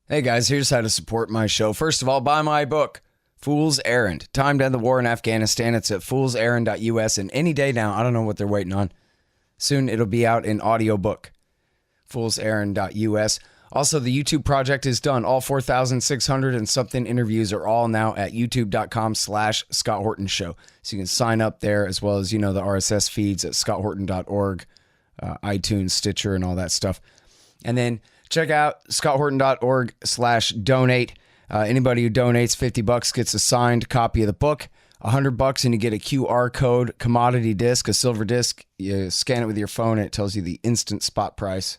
Hey guys, here's how to support my show. First of all, buy my book, Fool's Errand, Time to End the War in Afghanistan. It's at foolserrand.us, and any day now, I don't know what they're waiting on. Soon it'll be out in audiobook, foolserrand.us. Also, the YouTube project is done. All 4,600 and something interviews are all now at youtube.com/Scott Horton Show. So you can sign up there, as well as, the RSS feeds at scotthorton.org, iTunes, Stitcher, and all that stuff. And then check out scotthorton.org/donate. Anybody who donates $50 gets a signed copy of the book. $100 and you get a QR code commodity disc, a silver disc. You scan it with your phone and it tells you the instant spot price.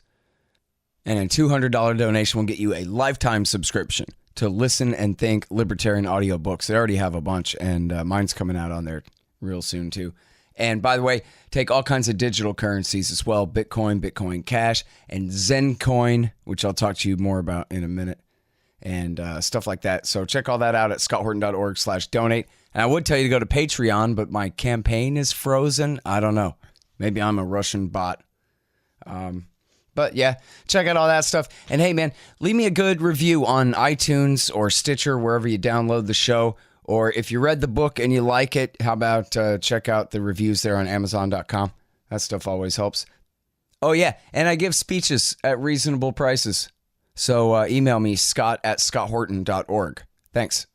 And a $200 donation will get you a lifetime subscription to Listen and Think Libertarian audiobooks. They already have a bunch, and mine's coming out on there real soon too. And by the way, take all kinds of digital currencies as well. Bitcoin, Bitcoin Cash, and Zencoin, which I'll talk to you more about in a minute, and stuff like that. So check all that out at scotthorton.org/donate. And I would tell you to go to Patreon, but my campaign is frozen. I don't know. Maybe I'm a Russian bot. But yeah, check out all that stuff. And hey, man, leave me a good review on iTunes or Stitcher, wherever you download the show. Or if you read the book and you like it, how about check out the reviews there on Amazon.com. That stuff always helps. Oh, yeah, and I give speeches at reasonable prices. So email me, scott@scotthorton.org. Thanks.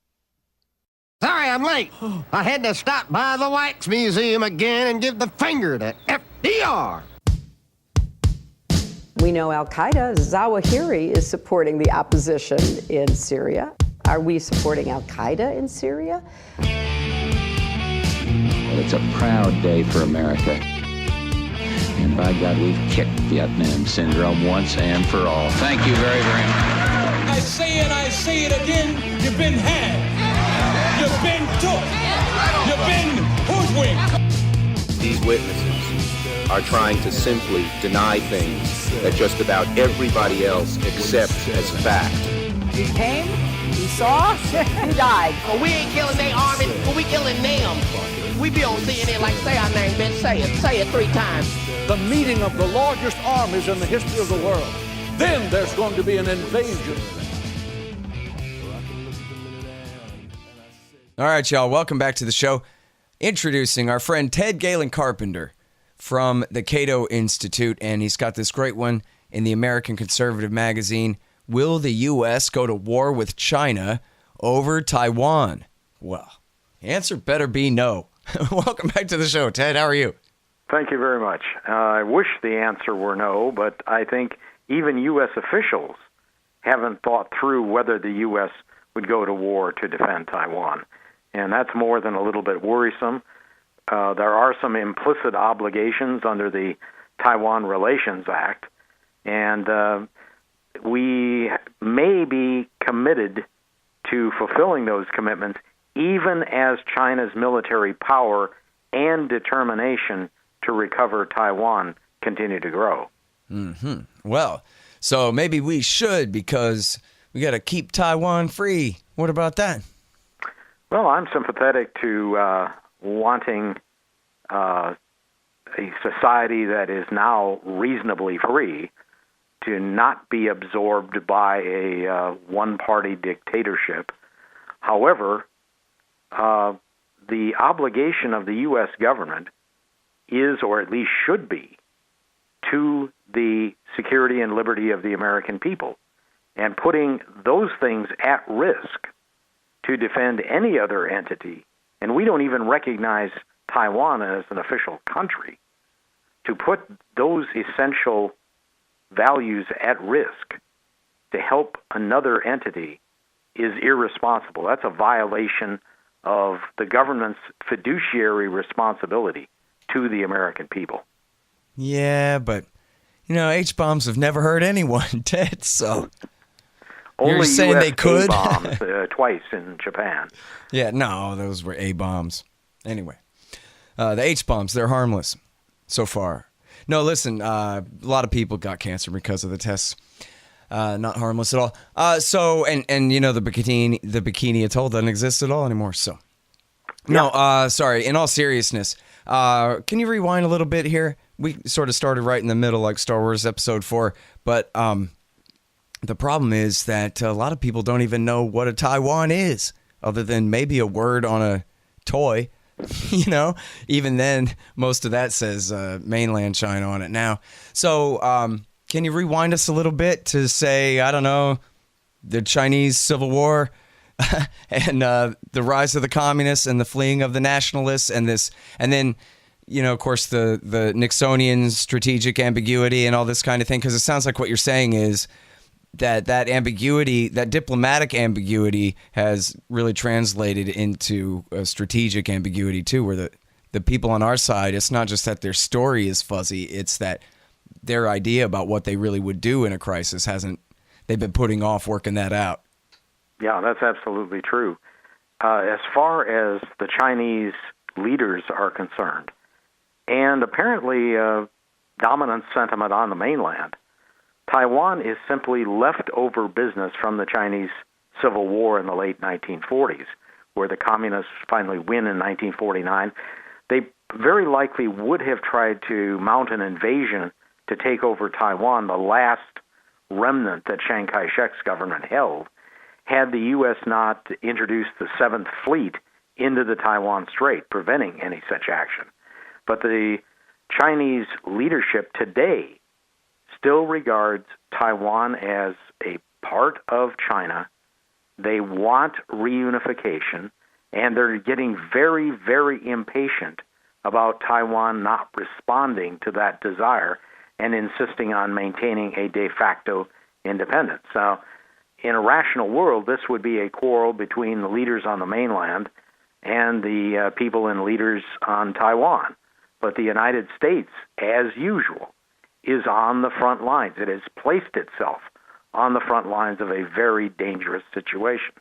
Sorry I'm late. I had to stop by the Wax Museum again and give the finger to FDR. We know Al-Qaeda, Zawahiri, is supporting the opposition in Syria. Are we supporting Al-Qaeda in Syria? Well, it's a proud day for America. And by God, we've kicked Vietnam syndrome once and for all. Thank you very, very much. I say it again, you've been had. You've been took. You've been hoodwinked. These witnesses are trying to simply deny things that just about everybody else accepts as fact. He came, he saw, he died. Well, we ain't killing their army, but we killing them. We be on CNN like, say our name, bitch, say it 3 times. The meeting of the largest armies in the history of the world. Then there's going to be an invasion. All right, y'all, welcome back to the show. Introducing our friend Ted Galen Carpenter from the Cato Institute, and he's got this great one in the American Conservative magazine. Will the U.S. go to war with China over Taiwan? Well, the answer better be no. Welcome back to the show, Ted. How are you? Thank you very much. I wish the answer were no, but I think even U.S. officials haven't thought through whether the U.S. would go to war to defend Taiwan. And that's more than a little bit worrisome. There are some implicit obligations under the Taiwan Relations Act, and we may be committed to fulfilling those commitments even as China's military power and determination to recover Taiwan continue to grow. Mm-hmm. Well, so maybe we should, because we got to keep Taiwan free. What about that? Well, I'm sympathetic to wanting a society that is now reasonably free to not be absorbed by a one-party dictatorship. However, the obligation of the U.S. government is, or at least should be, to the security and liberty of the American people. And putting those things at risk to defend any other entity, and we don't even recognize Taiwan as an official country, to put those essential values at risk to help another entity is irresponsible. That's a violation of the government's fiduciary responsibility to the American people. Yeah, but, H-bombs have never hurt anyone, Ted, so... Only You're saying US they could? A-bombs, twice in Japan. Yeah, no, those were A-bombs. Anyway, the H-bombs, they're harmless so far. No, listen, a lot of people got cancer because of the tests. Not harmless at all. So the bikini atoll doesn't exist at all anymore. So, no, sorry. In all seriousness, can you rewind a little bit here? We sort of started right in the middle, like Star Wars Episode 4, but The problem is that a lot of people don't even know what a Taiwan is, other than maybe a word on a toy. Even then, most of that says mainland China on it now. So can you rewind us a little bit to say, I don't know, the Chinese Civil War and the rise of the communists and the fleeing of the nationalists and then, of course, the Nixonian strategic ambiguity and all this kind of thing? Because it sounds like what you're saying is that ambiguity, that diplomatic ambiguity, has really translated into a strategic ambiguity too, where the people on our side, it's not just that their story is fuzzy, it's that their idea about what they really would do in a crisis they've been putting off working that out. Yeah, that's absolutely true. As far as the Chinese leaders are concerned, and apparently dominant sentiment on the mainland, Taiwan is simply leftover business from the Chinese Civil War in the late 1940s, where the communists finally win in 1949. They very likely would have tried to mount an invasion to take over Taiwan, the last remnant that Chiang Kai-shek's government held, had the U.S. not introduced the 7th Fleet into the Taiwan Strait, preventing any such action. But the Chinese leadership today still regards Taiwan as a part of China. They want reunification, and they're getting very, very impatient about Taiwan not responding to that desire and insisting on maintaining a de facto independence. So, in a rational world, this would be a quarrel between the leaders on the mainland and the people and leaders on Taiwan. But the United States, as usual, is on the front lines. It has placed itself on the front lines of a very dangerous situation.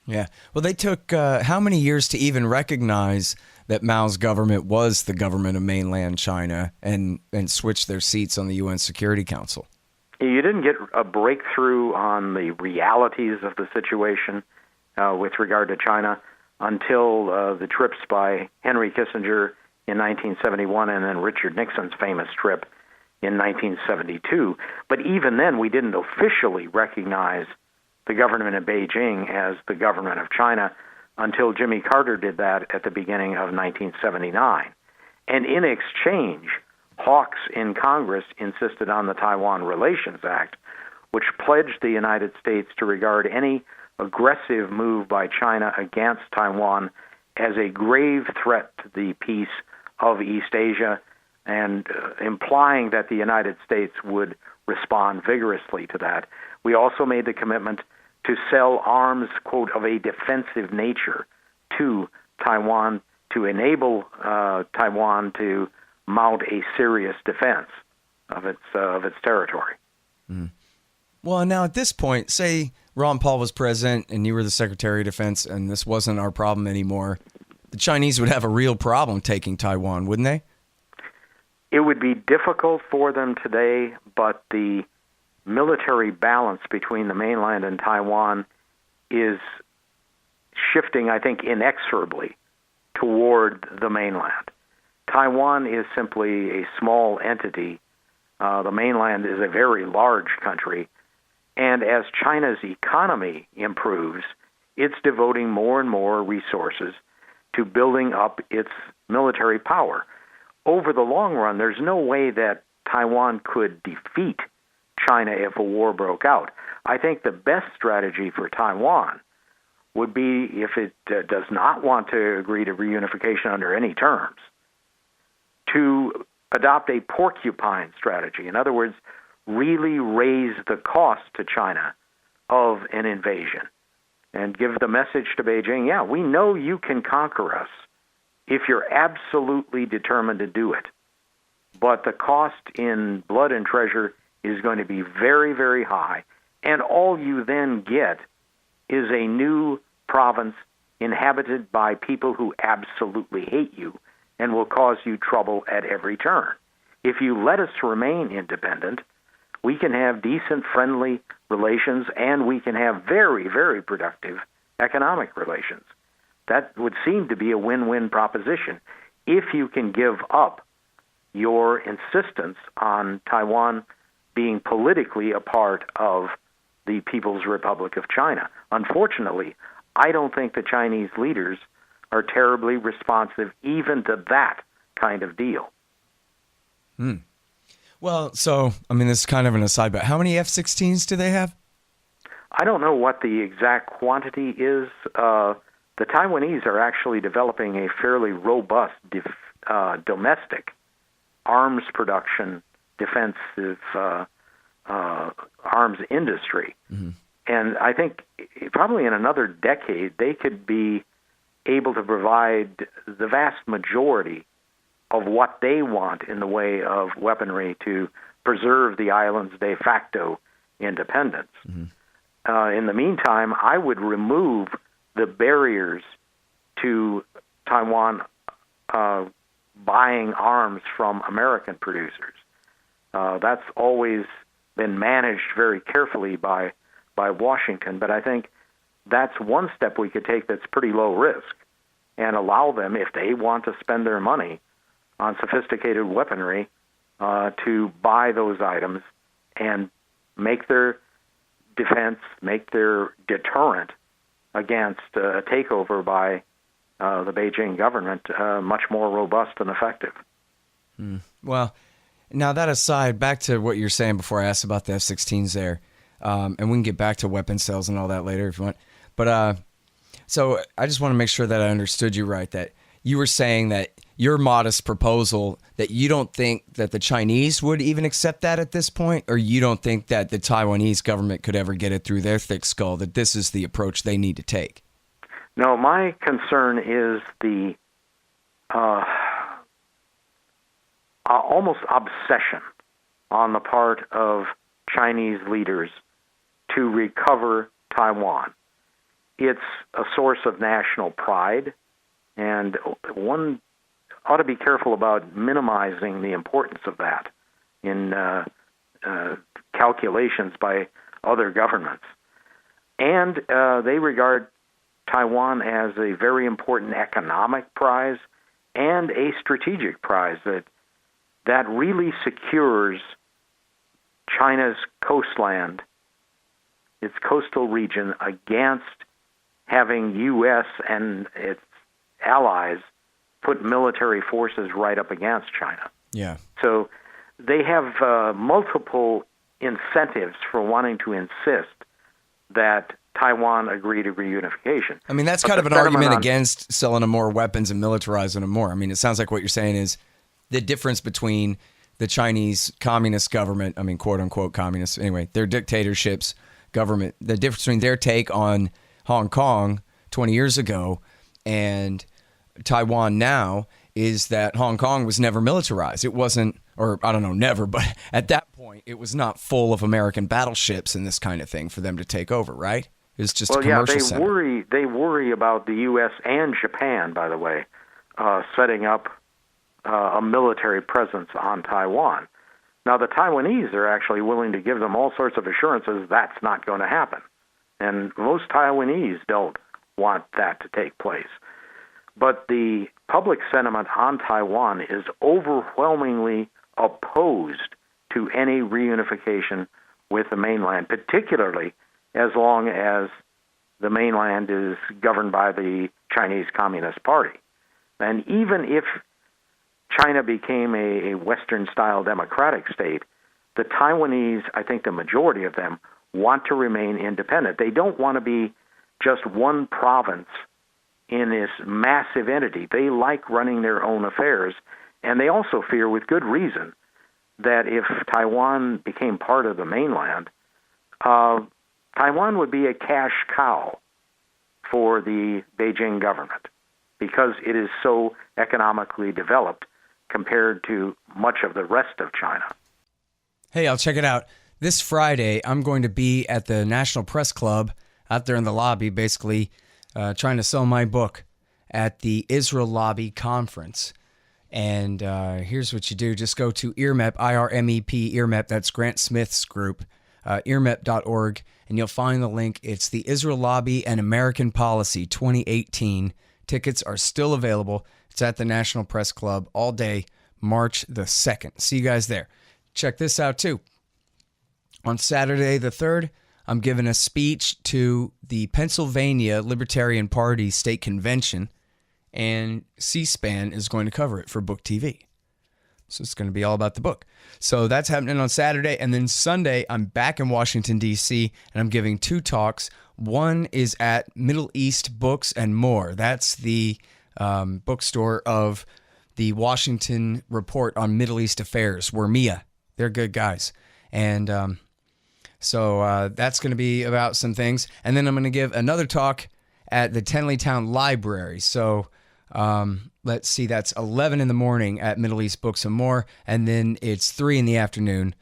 Yeah. Well, they took how many years to even recognize that Mao's government was the government of mainland China and switch their seats on the UN Security Council? You didn't get a breakthrough on the realities of the situation with regard to China until the trips by Henry Kissinger in 1971 and then Richard Nixon's famous trip in 1972. But even then, we didn't officially recognize the government of Beijing as the government of China until Jimmy Carter did that at the beginning of 1979. And in exchange, hawks in Congress insisted on the Taiwan Relations Act, which pledged the United States to regard any aggressive move by China against Taiwan as a grave threat to the peace of East Asia, and implying that the United States would respond vigorously to that. We also made the commitment to sell arms, quote, of a defensive nature to Taiwan to enable Taiwan to mount a serious defense of its territory. Mm. Well, now at this point, say Ron Paul was president and you were the Secretary of Defense and this wasn't our problem anymore, the Chinese would have a real problem taking Taiwan, wouldn't they? It would be difficult for them today, but the military balance between the mainland and Taiwan is shifting, I think, inexorably toward the mainland. Taiwan is simply a small entity. The mainland is a very large country. And as China's economy improves, it's devoting more and more resources to building up its military power. Over the long run, there's no way that Taiwan could defeat China if a war broke out. I think the best strategy for Taiwan would be, if it does not want to agree to reunification under any terms, to adopt a porcupine strategy. In other words, really raise the cost to China of an invasion and give the message to Beijing, yeah, we know you can conquer us if you're absolutely determined to do it. But the cost in blood and treasure is going to be very, very high. And all you then get is a new province inhabited by people who absolutely hate you and will cause you trouble at every turn. If you let us remain independent, we can have decent, friendly relations, and we can have very, very productive economic relations. That would seem to be a win-win proposition if you can give up your insistence on Taiwan being politically a part of the People's Republic of China. Unfortunately, I don't think the Chinese leaders are terribly responsive even to that kind of deal. Well, so, I mean, this is kind of an aside, but how many F-16s do they have? I don't know what the exact quantity is. The Taiwanese are actually developing a fairly robust domestic arms production, defensive arms industry. Mm-hmm. And I think probably in another decade, they could be able to provide the vast majority of what they want in the way of weaponry to preserve the island's de facto independence. Mm-hmm. In the meantime, I would remove the barriers to Taiwan buying arms from American producers. That's always been managed very carefully by Washington, but I think that's one step we could take that's pretty low risk and allow them, if they want to spend their money on sophisticated weaponry, to buy those items and make their defense, make their deterrent against a takeover by the Beijing government much more robust and effective. Well, now that aside, back to what you're saying before I asked about the F-16s there, and we can get back to weapon sales and all that later if you want. But so I just want to make sure that I understood you right, that you were saying that your modest proposal, that you don't think that the Chinese would even accept that at this point, or you don't think that the Taiwanese government could ever get it through their thick skull that this is the approach they need to take? No, my concern is the almost obsession on the part of Chinese leaders to recover Taiwan. It's a source of national pride, and one ought to be careful about minimizing the importance of that in calculations by other governments. And they regard Taiwan as a very important economic prize and a strategic prize that really secures China's coastland, its coastal region, against having U.S. and its allies put military forces right up against China. Yeah. So they have multiple incentives for wanting to insist that Taiwan agree to reunification. I mean, that's kind of an argument against selling them more weapons and militarizing them more. I mean, it sounds like what you're saying is the difference between the Chinese communist government, I mean, quote unquote communists, anyway, their dictatorships, government, the difference between their take on Hong Kong 20 years ago and Taiwan now is that Hong Kong was never militarized. It wasn't, or I don't know, never, but at that point, it was not full of American battleships and this kind of thing for them to take over, right? It was just a commercial center. They worry about the U.S. and Japan, by the way, setting up a military presence on Taiwan. Now, the Taiwanese are actually willing to give them all sorts of assurances that's not going to happen. And most Taiwanese don't want that to take place. But the public sentiment on Taiwan is overwhelmingly opposed to any reunification with the mainland, particularly as long as the mainland is governed by the Chinese Communist Party. And even if China became a Western-style democratic state, the Taiwanese, I think the majority of them, want to remain independent. They don't want to be just one province in this massive entity. They like running their own affairs, and they also fear, with good reason, that if Taiwan became part of the mainland, Taiwan would be a cash cow for the Beijing government because it is so economically developed compared to much of the rest of China. Hey, I'll check it out. This Friday, I'm going to be at the National Press Club out there in the lobby, basically trying to sell my book at the Israel Lobby Conference. And here's what you do. Just go to IRMEP, IRMEP, IRMEP. That's Grant Smith's group, IRMEP.org, and you'll find the link. It's the Israel Lobby and American Policy 2018. Tickets are still available. It's at the National Press Club all day, March the 2nd. See you guys there. Check this out, too. On Saturday the 3rd, I'm giving a speech to the Pennsylvania Libertarian Party State Convention, and C-SPAN is going to cover it for Book TV. So it's going to be all about the book. So that's happening on Saturday. And then Sunday, I'm back in Washington, D.C., and I'm giving 2 talks. One is at Middle East Books and More. That's the bookstore of the Washington Report on Middle East Affairs, WRMIA. They're good guys. And so that's going to be about some things. And then I'm going to give another talk at the Tenleytown Library. So let's see, that's 11 in the morning at Middle East Books and More. And then it's 3 in the afternoon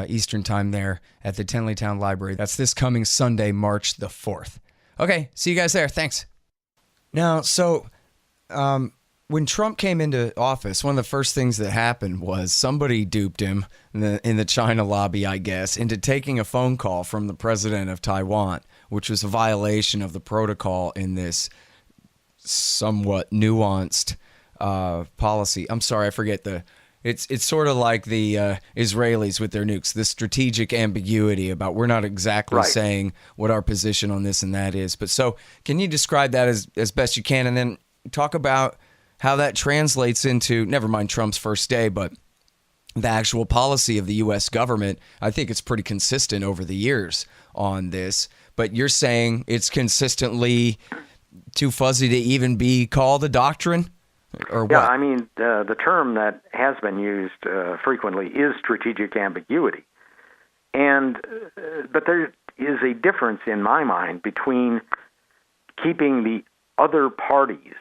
Eastern time there at the Tenleytown Library. That's this coming Sunday, March the 4th. Okay, see you guys there. Thanks. Now, so when Trump came into office, one of the first things that happened was somebody duped him in the China lobby, I guess, into taking a phone call from the president of Taiwan, which was a violation of the protocol in this somewhat nuanced policy. I'm sorry, I forget it's sort of like the Israelis with their nukes, the strategic ambiguity about we're not exactly saying what our position on this and that is. But so can you describe that as best you can, and then talk about how that translates into, never mind Trump's first day, but the actual policy of the U.S. government? I think it's pretty consistent over the years on this, but you're saying it's consistently too fuzzy to even be called a doctrine? Or what? Yeah, I mean, the term that has been used frequently is strategic ambiguity. But there is a difference in my mind between keeping the other parties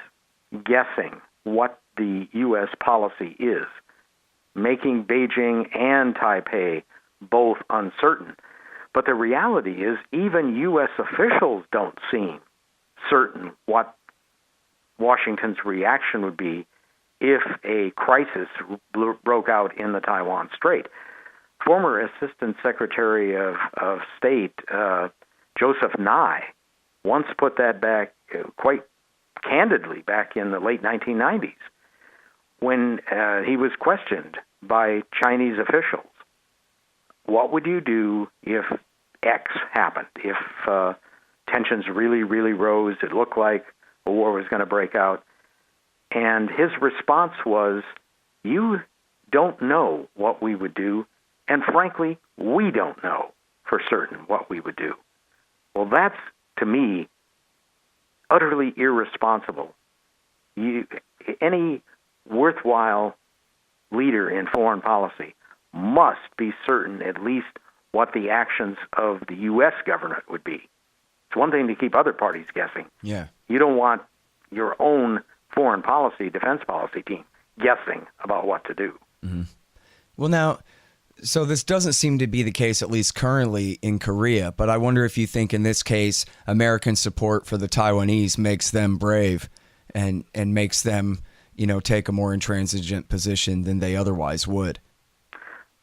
guessing what the U.S. policy is, making Beijing and Taipei both uncertain. But the reality is even U.S. officials don't seem certain what Washington's reaction would be if a crisis broke out in the Taiwan Strait. Former Assistant Secretary of State Joseph Nye once put that back quite candidly back in the late 1990s when he was questioned by Chinese officials. What would you do if X happened, if tensions really, really rose, it looked like a war was going to break out? And his response was, you don't know what we would do, and frankly, we don't know for certain what we would do. Well, that's, to me, utterly irresponsible. Any worthwhile leader in foreign policy must be certain at least what the actions of the U.S. government would be. It's one thing to keep other parties guessing. Yeah. You don't want your own foreign policy, defense policy team guessing about what to do. Mm-hmm. Well, now, so this doesn't seem to be the case, at least currently, in Korea, but I wonder if you think in this case, American support for the Taiwanese makes them brave and makes them, take a more intransigent position than they otherwise would.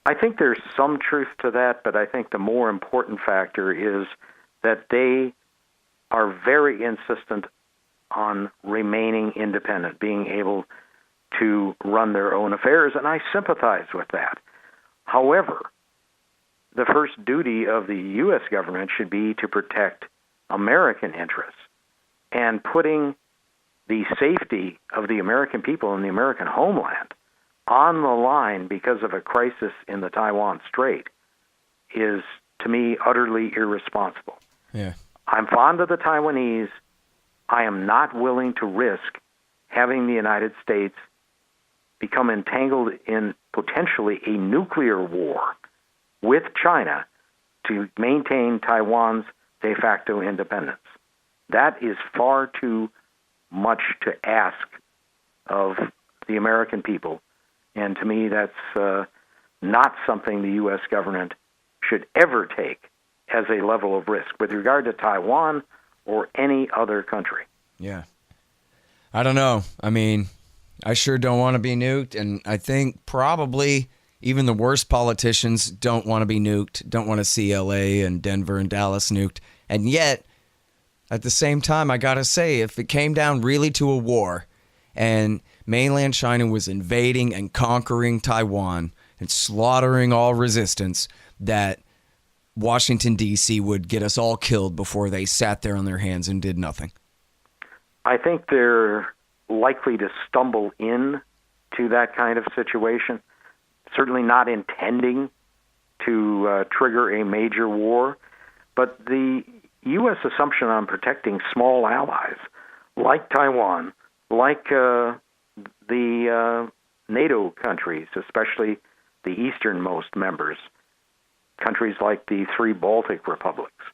I think there's some truth to that, but I think the more important factor is that they are very insistent on remaining independent, being able to run their own affairs, and I sympathize with that. However, the first duty of the U.S. government should be to protect American interests, and putting the safety of the American people and the American homeland on the line because of a crisis in the Taiwan Strait is, to me, utterly irresponsible. Yeah. I'm fond of the Taiwanese. I am not willing to risk having the United States become entangled in potentially a nuclear war with China to maintain Taiwan's de facto independence. That is far too much to ask of the American people, and to me that's not something the U.S. government should ever take as a level of risk with regard to Taiwan or any other country. Yeah. I don't know. I mean, I sure don't want to be nuked, and I think probably even the worst politicians don't want to be nuked, don't want to see LA and Denver and Dallas nuked. And yet, at the same time, I got to say, if it came down really to a war and mainland China was invading and conquering Taiwan and slaughtering all resistance, that Washington, D.C. would get us all killed before they sat there on their hands and did nothing? I think they're likely to stumble in to that kind of situation, certainly not intending to trigger a major war. But the U.S. assumption on protecting small allies like Taiwan, like the NATO countries, especially the easternmost members, countries like the 3 Baltic republics,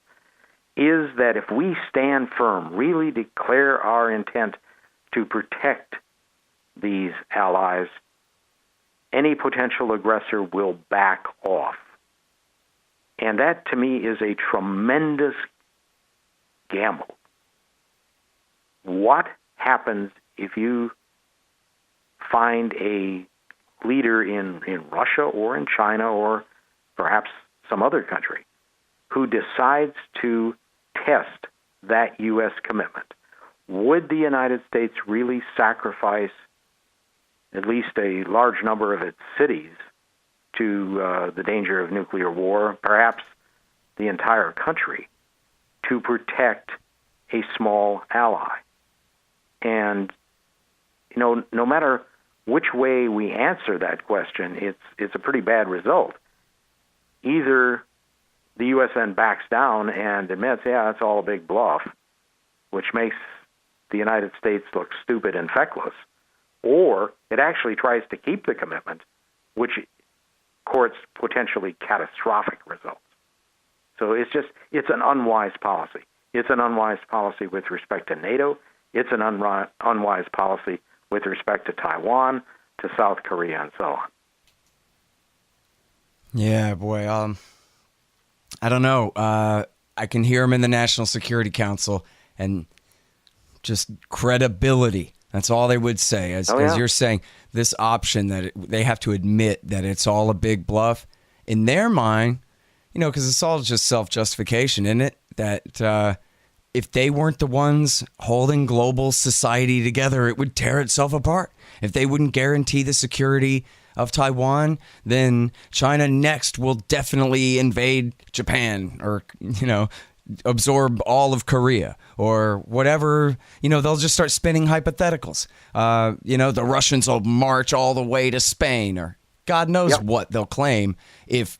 is that if we stand firm, really declare our intent to protect these allies, any potential aggressor will back off. And that, to me, is a tremendous gamble. What happens if you find a leader in Russia or in China or perhaps some other country who decides to test that U.S. commitment? Would the United States really sacrifice at least a large number of its cities to the danger of nuclear war, perhaps the entire country, to protect a small ally? And, you know, no matter which way we answer that question, it's a pretty bad result. Either the U.S. then backs down and admits, yeah, it's all a big bluff, which makes the United States look stupid and feckless, or it actually tries to keep the commitment, which courts potentially catastrophic results. So it's an unwise policy. It's an unwise policy with respect to NATO. It's an unwise policy with respect to Taiwan, to South Korea, and so on. Yeah, boy. I don't know. I can hear him in the National Security Council, and just credibility. That's all they would say. As you're saying, this option that they have to admit that it's all a big bluff in their mind, you know, because it's all just self-justification, isn't it? That if they weren't the ones holding global society together, it would tear itself apart. If they wouldn't guarantee the security of Taiwan, then China next will definitely invade Japan, or, you know, absorb all of Korea, or whatever. You know, they'll just start spinning hypotheticals. You know, the Russians will march all the way to Spain, or God knows what they'll claim if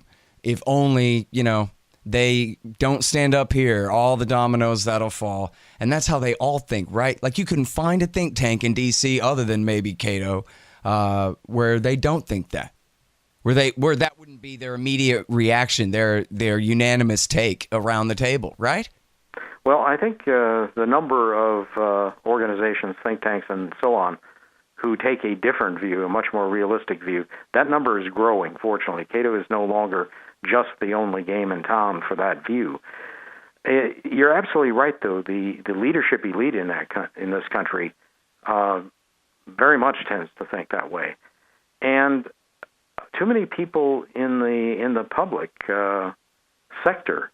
only, you know, they don't stand up here, all the dominoes that'll fall. And that's how they all think, right? Like, you couldn't find a think tank in D.C. other than maybe Cato, where they don't think that, where that wouldn't be their immediate reaction, their unanimous take around the table, right? Well, I think the number of organizations, think tanks, and so on, who take a different view, a much more realistic view, that number is growing, fortunately. Cato is no longer just the only game in town for that view. You're absolutely right, though. The leadership elite in this country very much tends to think that way, and too many people in the public sector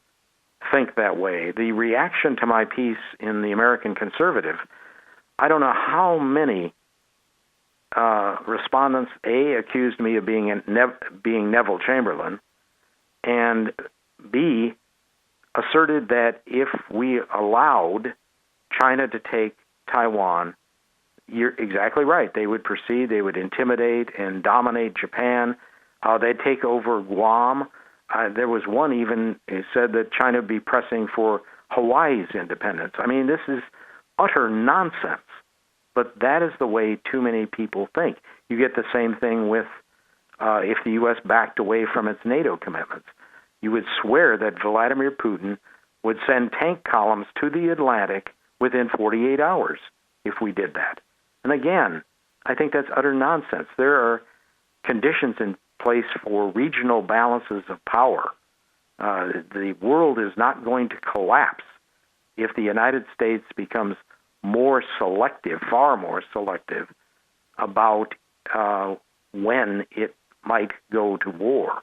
think that way. The reaction to my piece in the American Conservative, I don't know how many respondents accused me of being Neville Chamberlain, and B, asserted that if we allowed China to take Taiwan, you're exactly right, they would proceed, they would intimidate and dominate Japan, they'd take over Guam. There was one even who said that China would be pressing for Hawaii's independence. I mean, this is utter nonsense, but that is the way too many people think. You get the same thing with if the U.S. backed away from its NATO commitments. You would swear that Vladimir Putin would send tank columns to the Atlantic within 48 hours if we did that. And again, I think that's utter nonsense. There are conditions in place for regional balances of power. The world is not going to collapse if the United States becomes more selective, far more selective, about when it might go to war.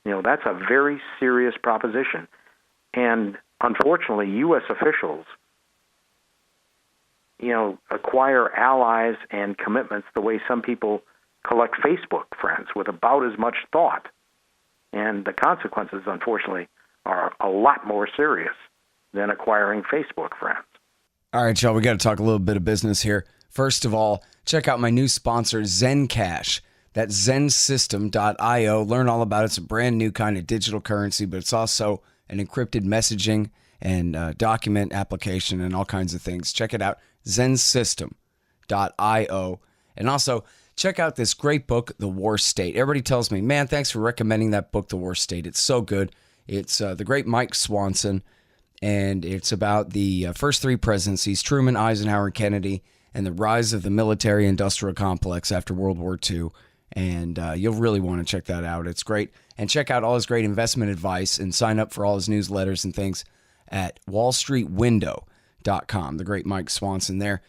You know, that's a very serious proposition. And unfortunately, U.S. officials, you know, acquire allies and commitments the way some people collect Facebook friends, with about as much thought. And the consequences, unfortunately, are a lot more serious than acquiring Facebook friends. All right, y'all, we got to talk a little bit of business here. First of all, check out my new sponsor, Zencash. That's zensystem.io. Learn all about it. It's a brand new kind of digital currency, but it's also an encrypted messaging and document application and all kinds of things. Check it out, zensystem.io. And also, check out this great book, The War State. Everybody tells me, man, thanks for recommending that book, The War State. It's so good. It's the great Mike Swanson, and it's about the first three presidencies, Truman, Eisenhower, and Kennedy, and the rise of the military-industrial complex after World War II. And you'll really want to check that out. It's great. And check out all his great investment advice and sign up for all his newsletters and things at wallstreetwindow.com. The great Mike Swanson there.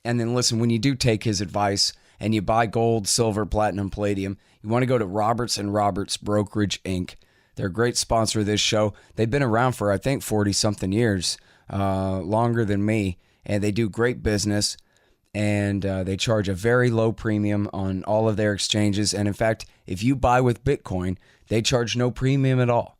And then listen, when you do take his advice and you buy gold, silver, platinum, palladium, you want to go to Roberts & Roberts Brokerage, Inc. They're a great sponsor of this show. They've been around for, I think, 40-something years, longer than me. And they do great business. And they charge a very low premium on all of their exchanges. And in fact, if you buy with Bitcoin, they charge no premium at all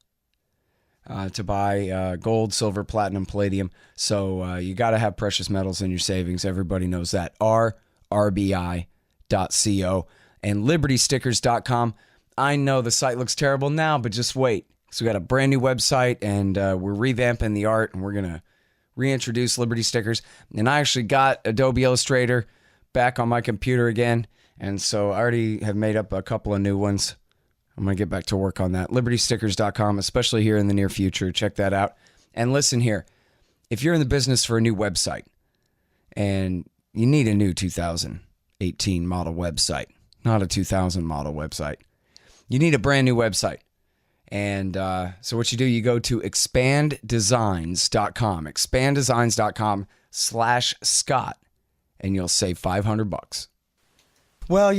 to buy gold, silver, platinum, palladium. So you got to have precious metals in your savings. Everybody knows that. RBI.co and libertystickers.com. I know the site looks terrible now, but just wait. So we got a brand new website, and we're revamping the art, and we're going to reintroduce Liberty Stickers. And I actually got Adobe Illustrator back on my computer again, and so I already have made up a couple of new ones. I'm going to get back to work on that. libertystickers.com, especially here in the near future. Check that out. And listen here, if you're in the business for a new website and you need a new 2018 model website, not a 2000 model website, you need a brand new website. And so what you do, you go to expanddesigns.com, expanddesigns.com/Scott, and you'll save $500. Well,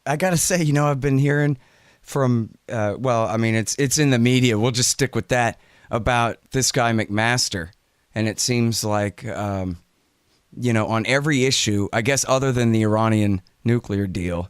I got to say, I've been hearing from, it's in the media. We'll just stick with that, about this guy McMaster. And it seems like, on every issue, I guess other than the Iranian nuclear deal,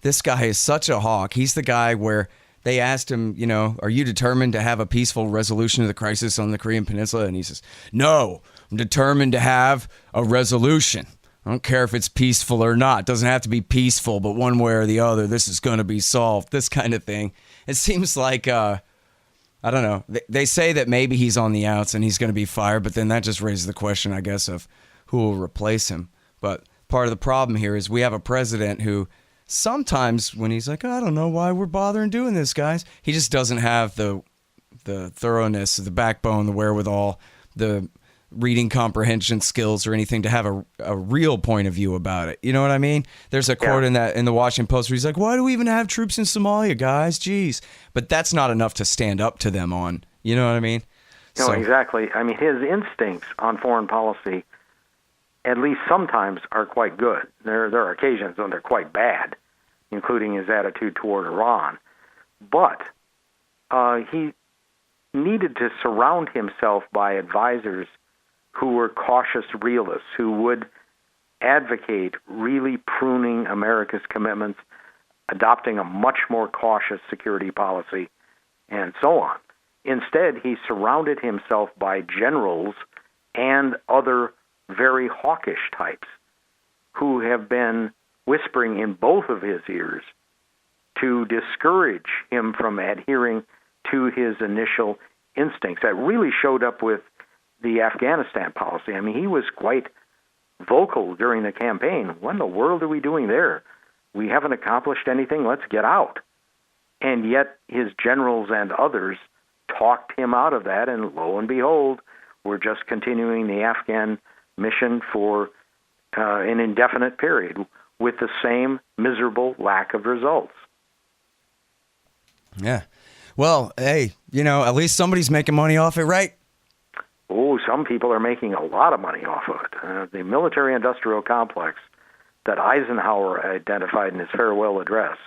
this guy is such a hawk. He's the guy where they asked him, are you determined to have a peaceful resolution of the crisis on the Korean Peninsula? And he says, no, I'm determined to have a resolution. I don't care if it's peaceful or not. It doesn't have to be peaceful, but one way or the other, this is going to be solved. This kind of thing. It seems like, I don't know. They say that maybe he's on the outs and he's going to be fired, but then that just raises the question, I guess, of who will replace him. But part of the problem here is we have a president who sometimes when he's like, I don't know why we're bothering doing this, guys, he just doesn't have the thoroughness, the backbone, the wherewithal, the reading comprehension skills or anything to have a real point of view about it. You know what I mean? There's a quote in the Washington Post where he's like, why do we even have troops in Somalia, guys? Jeez. But that's not enough to stand up to them on. You know what I mean? No, exactly. I mean, his instincts on foreign policy, at least sometimes, are quite good. There are occasions when they're quite bad, including his attitude toward Iran. But he needed to surround himself by advisors who were cautious realists, who would advocate really pruning America's commitments, adopting a much more cautious security policy, and so on. Instead, he surrounded himself by generals and other very hawkish types who have been whispering in both of his ears to discourage him from adhering to his initial instincts. That really showed up with the Afghanistan policy. I mean, he was quite vocal during the campaign. What in the world are we doing there? We haven't accomplished anything. Let's get out. And yet his generals and others talked him out of that, and lo and behold, we're just continuing the Afghan mission for an indefinite period with the same miserable lack of results. Yeah. Well, hey, at least somebody's making money off it, right? Oh, some people are making a lot of money off of it. The military-industrial complex that Eisenhower identified in his farewell address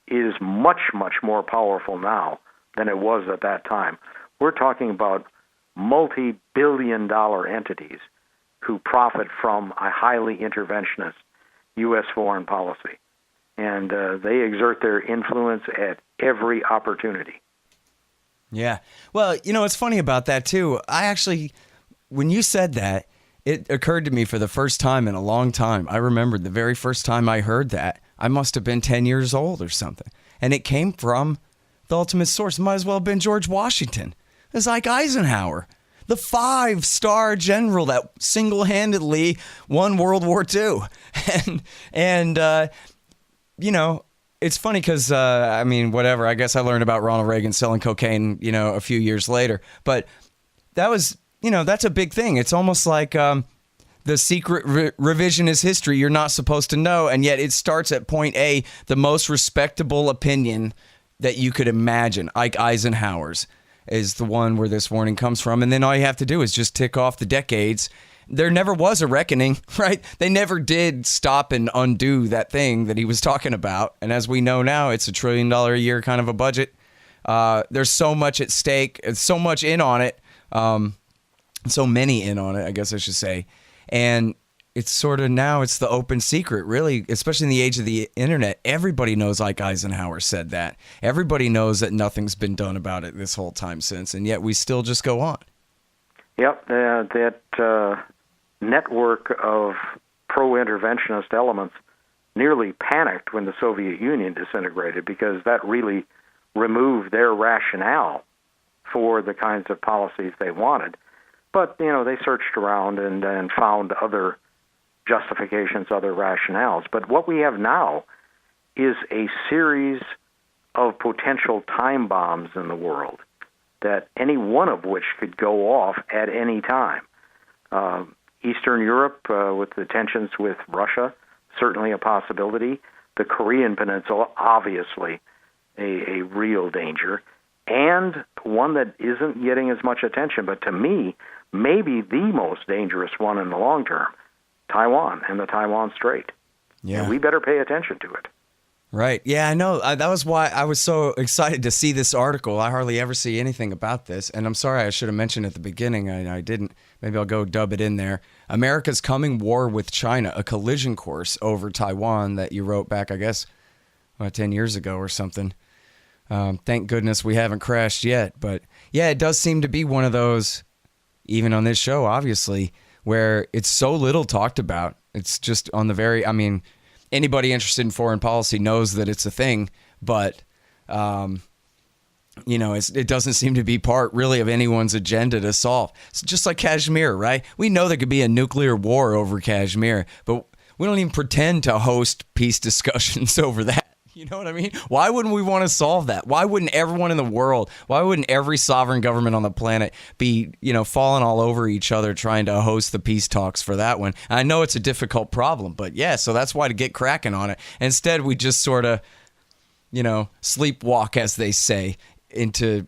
is much, much more powerful now than it was at that time. We're talking about multi-billion-dollar entities who profit from a highly interventionist U.S. foreign policy. and they exert their influence at every opportunity. Yeah. Well, what's funny about that, too, when you said that, it occurred to me for the first time in a long time. I remembered the very first time I heard that. I must have been 10 years old or something. And it came from the ultimate source. It might as well have been George Washington. It's like Eisenhower, the 5-star general that single-handedly won World War II. And it's funny because, whatever. I guess I learned about Ronald Reagan selling cocaine, a few years later. But that was, that's a big thing. It's almost like the secret revisionist history you're not supposed to know. And yet it starts at point A, the most respectable opinion that you could imagine. Ike Eisenhower's is the one where this warning comes from. And then all you have to do is just tick off the decades. There never was a reckoning, right? They never did stop and undo that thing that he was talking about. And as we know now, it's $1 trillion a year kind of a budget. There's so much at stake. It's so much in on it. So many in on it, I guess I should say. And it's sort of now it's the open secret, really, especially in the age of the internet. Everybody knows Ike Eisenhower said that. Everybody knows that nothing's been done about it this whole time since. And yet we still just go on. Yep, that network of pro-interventionist elements nearly panicked when the Soviet Union disintegrated because that really removed their rationale for the kinds of policies they wanted. But, they searched around and found other justifications, other rationales. But what we have now is a series of potential time bombs in the world, that any one of which could go off at any time. Eastern Europe, with the tensions with Russia, certainly a possibility. The Korean Peninsula, obviously a real danger. And one that isn't getting as much attention, but to me, maybe the most dangerous one in the long term, Taiwan and the Taiwan Strait. Yeah. And we better pay attention to it. Right. Yeah, I know. That was why I was so excited to see this article. I hardly ever see anything about this. And I'm sorry, I should have mentioned at the beginning. I didn't. Maybe I'll go dub it in there. America's Coming War with China, a collision course over Taiwan that you wrote back, I guess, 10 years ago or something. Thank goodness we haven't crashed yet. But yeah, it does seem to be one of those, even on this show, obviously, where it's so little talked about. It's just on the very, anybody interested in foreign policy knows that it's a thing, but, it doesn't seem to be part really of anyone's agenda to solve. It's just like Kashmir, right? We know there could be a nuclear war over Kashmir, but we don't even pretend to host peace discussions over that. You know what I mean? Why wouldn't we want to solve that? Why wouldn't everyone in the world, why wouldn't every sovereign government on the planet be, falling all over each other trying to host the peace talks for that one? I know it's a difficult problem, but yeah, so that's why to get cracking on it. Instead, we just sort of, sleepwalk, as they say, into,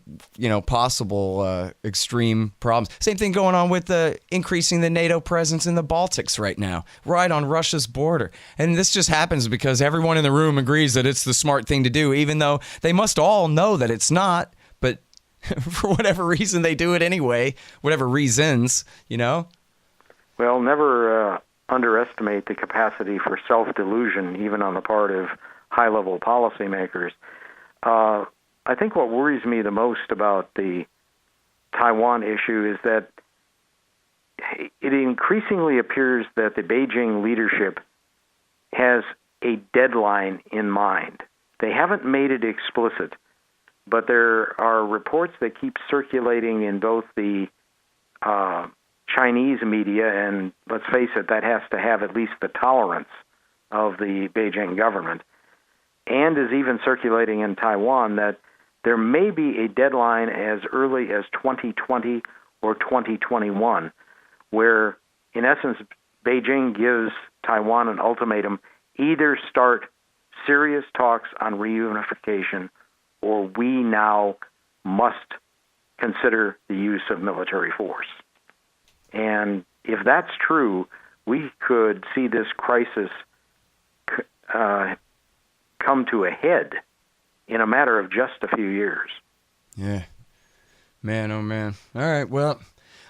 possible extreme problems. Same thing going on with increasing the NATO presence in the Baltics right now, right on Russia's border. And this just happens because everyone in the room agrees that it's the smart thing to do, even though they must all know that it's not. But for whatever reason, they do it anyway, whatever reasons, Well, never underestimate the capacity for self-delusion, even on the part of high-level policymakers. I think what worries me the most about the Taiwan issue is that it increasingly appears that the Beijing leadership has a deadline in mind. They haven't made it explicit, but there are reports that keep circulating in both the Chinese media, and let's face it, that has to have at least the tolerance of the Beijing government, and is even circulating in Taiwan, that there may be a deadline as early as 2020 or 2021, where, in essence, Beijing gives Taiwan an ultimatum: either start serious talks on reunification, or we now must consider the use of military force. And if that's true, we could see this crisis come to a head in a matter of just a few years. Yeah. Man, oh man. All right, well,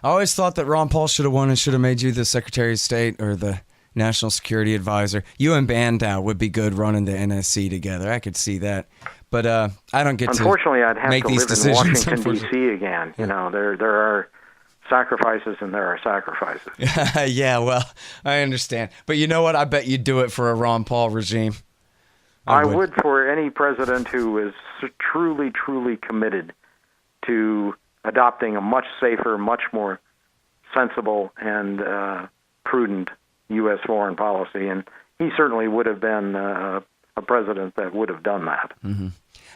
I always thought that Ron Paul should have won and should have made you the Secretary of State or the national security advisor. You and Bandow would be good running the NSC together. I could see that. But I don't get Unfortunately, I'd to have make to these live decisions. in Washington, D.C. again. You know, there are sacrifices and there are sacrifices. Yeah, well, I understand. But you know what? I bet you'd do it for a Ron Paul regime. I would for any president who is truly, truly committed to adopting a much safer, much more sensible and prudent U.S. foreign policy. And he certainly would have been a president that would have done that. Mm-hmm.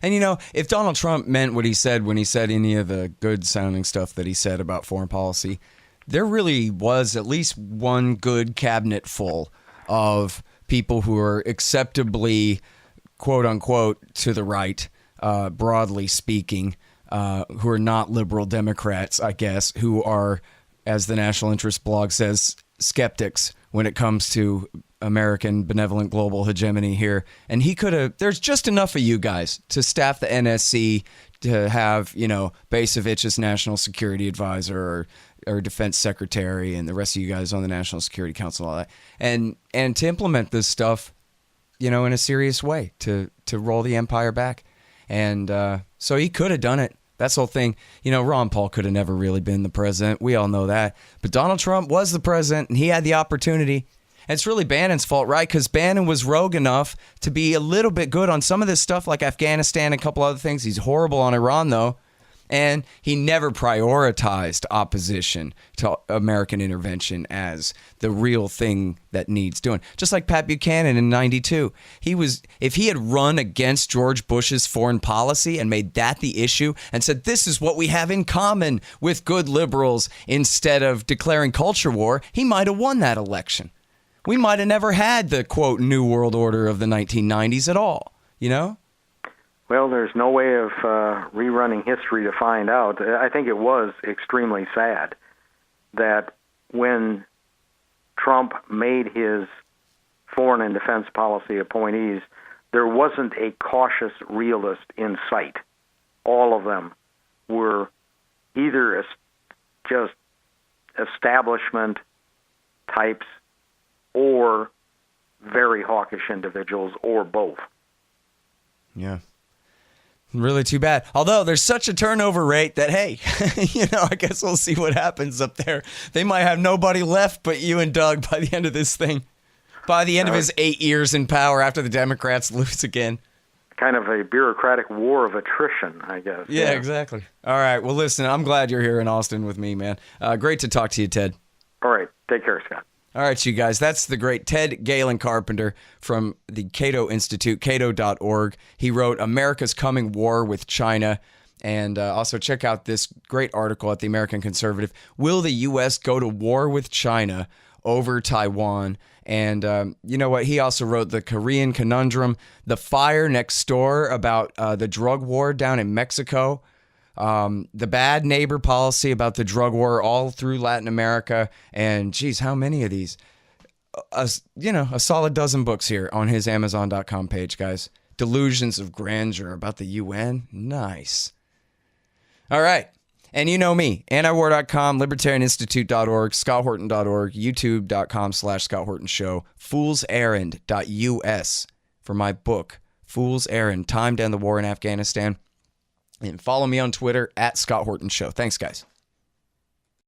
And, you know, if Donald Trump meant what he said when he said any of the good-sounding stuff that he said about foreign policy, there really was at least one good cabinet full of people who are acceptably, quote-unquote, to the right, broadly speaking, who are not liberal Democrats, I guess, who are, as the National Interest blog says, skeptics when it comes to American benevolent global hegemony here. And he could have, there's just enough of you guys to staff the NSC to have, you know, Basevich as national security advisor or defense secretary and the rest of you guys on the National Security Council and all that. And to implement this stuff, you know, in a serious way to roll the empire back. And so he could have done it. That's the whole thing. You know, Ron Paul could have never really been the president. We all know that. But Donald Trump was the president, and he had the opportunity. And it's really Bannon's fault, right? Because Bannon was rogue enough to be a little bit good on some of this stuff, like Afghanistan and a couple other things. He's horrible on Iran, though. And he never prioritized opposition to American intervention as the real thing that needs doing. Just like Pat Buchanan in 92. If he had run against George Bush's foreign policy and made that the issue and said, this is what we have in common with good liberals, instead of declaring culture war, he might have won that election. We might have never had the, quote, New World Order of the 1990s at all, you know? Well, there's no way of rerunning history to find out. I think it was extremely sad that when Trump made his foreign and defense policy appointees, there wasn't a cautious realist in sight. All of them were either just establishment types or very hawkish individuals, or both. Yeah. Really too bad. Although there's such a turnover rate that, hey, you know, I guess we'll see what happens up there. They might have nobody left but you and Doug by the end of this thing. By the end of his 8 years in power after the Democrats lose again. Kind of a bureaucratic war of attrition, I guess. Yeah, exactly. All right. Well, listen, I'm glad you're here in Austin with me, man. Great to talk to you, Ted. All right. Take care, Scott. All right, you guys, that's the great Ted Galen Carpenter from the Cato Institute, cato.org. He wrote America's Coming War with China. And also check out this great article at the American Conservative. Will the U.S. go to war with China over Taiwan? And you know what? He also wrote The Korean Conundrum, The Fire Next Door, about the drug war down in Mexico. The bad neighbor policy about the drug war all through Latin America. And geez, how many of these? A solid dozen books here on his Amazon.com page, guys. Delusions of Grandeur about the UN. Nice. All right. And you know me, antiwar.com, libertarianinstitute.org, scotthorton.org, youtube.com/Scott Horton Show, foolserrand.us for my book, Fool's Errand, Time to End the War in Afghanistan. And follow me on Twitter at Scott Horton Show. Thanks, guys.